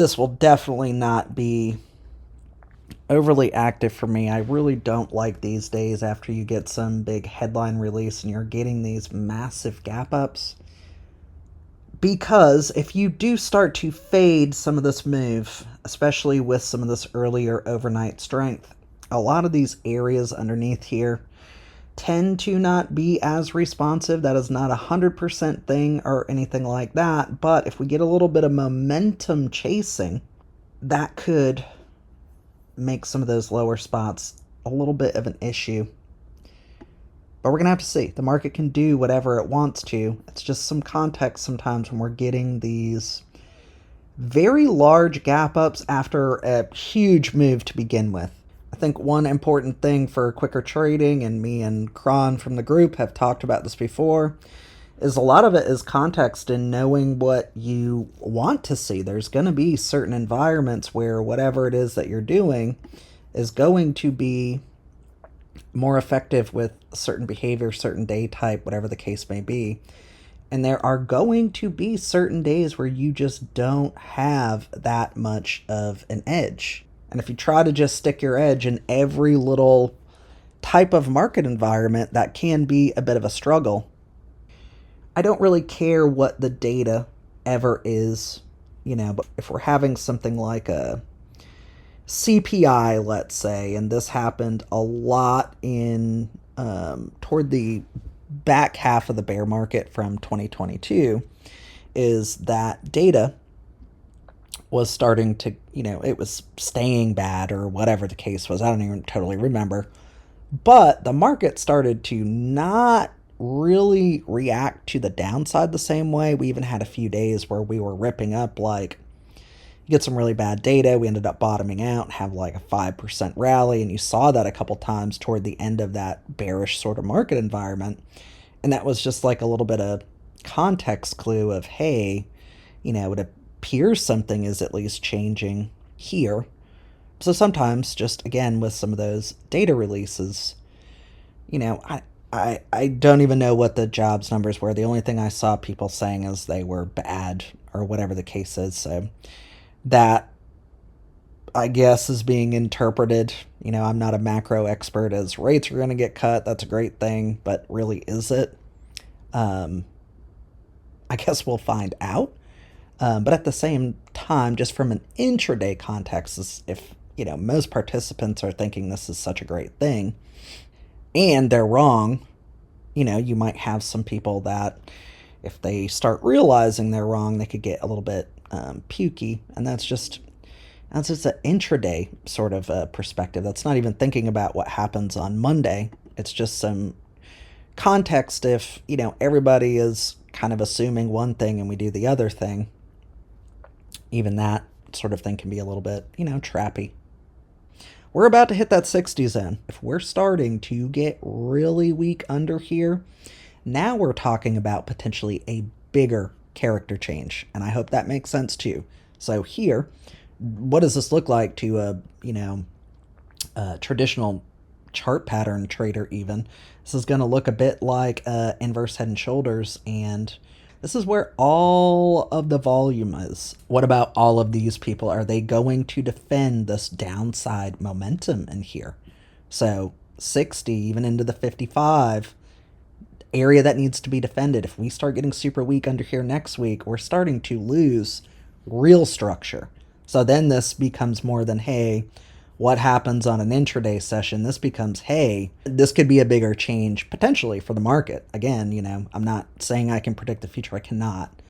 This will definitely not be overly active for me. I really don't like these days after you get some big headline release and you're getting these massive gap ups. Because if you do start to fade some of this move, especially with some of this earlier overnight strength, a lot of these areas underneath here tend to not be as responsive. That is not a 100% thing or anything like that. But if we get a little bit of momentum chasing, that could make some of those lower spots a little bit of an issue. But we're going to have to see. The market can do whatever it wants to. It's just some context sometimes when we're getting these very large gap ups after a huge move to begin with. I think one important thing for quicker trading, and me and Kron from the group have talked about this before, is a lot of it is context and knowing what you want to see. There's going to be certain environments where whatever it is that you're doing is going to be more effective with certain behavior, certain day type, whatever the case may be. And there are going to be certain days where you just don't have that much of an edge. And if you try to just stick your edge in every little type of market environment, that can be a bit of a struggle. I don't really care what the data ever is, but if we're having something like a CPI, let's say, and this happened a lot in toward the back half of the bear market from 2022, is that data was starting to, it was staying bad or whatever the case was. I don't even totally remember. But the market started to not really react to the downside the same way. We even had a few days where we were ripping up, like, you get some really bad data. We ended up bottoming out and have like a 5% rally. And you saw that a couple times toward the end of that bearish sort of market environment. And that was just like a little bit of context clue of, hey, it appears something is at least changing here. So sometimes, just again, with some of those data releases, I don't even know what the jobs numbers were. The only thing I saw people saying is they were bad or whatever the case is. So that, I guess, is being interpreted. I'm not a macro expert as rates are going to get cut. That's a great thing, but really, is it? I guess we'll find out. But at the same time, just from an intraday context, if most participants are thinking this is such a great thing, and they're wrong, you might have some people that, if they start realizing they're wrong, they could get a little bit pukey, and that's just an intraday sort of perspective. That's not even thinking about what happens on Monday. It's just some context. If everybody is kind of assuming one thing and we do the other thing, even that sort of thing can be a little bit trappy. We're about to hit that 60 zone. If we're starting to get really weak under here, now we're talking about potentially a bigger character change, and I hope that makes sense too. So here, what does this look like to a traditional chart pattern trader even? This is going to look a bit like inverse head and shoulders, and this is where all of the volume is. What about all of these people? Are they going to defend this downside momentum in here? So 60, even into the 55, area that needs to be defended. If we start getting super weak under here next week, we're starting to lose real structure. So then this becomes more than, hey, what happens on an intraday session? This becomes, hey, this could be a bigger change potentially for the market. Again, I'm not saying I can predict the future. I cannot.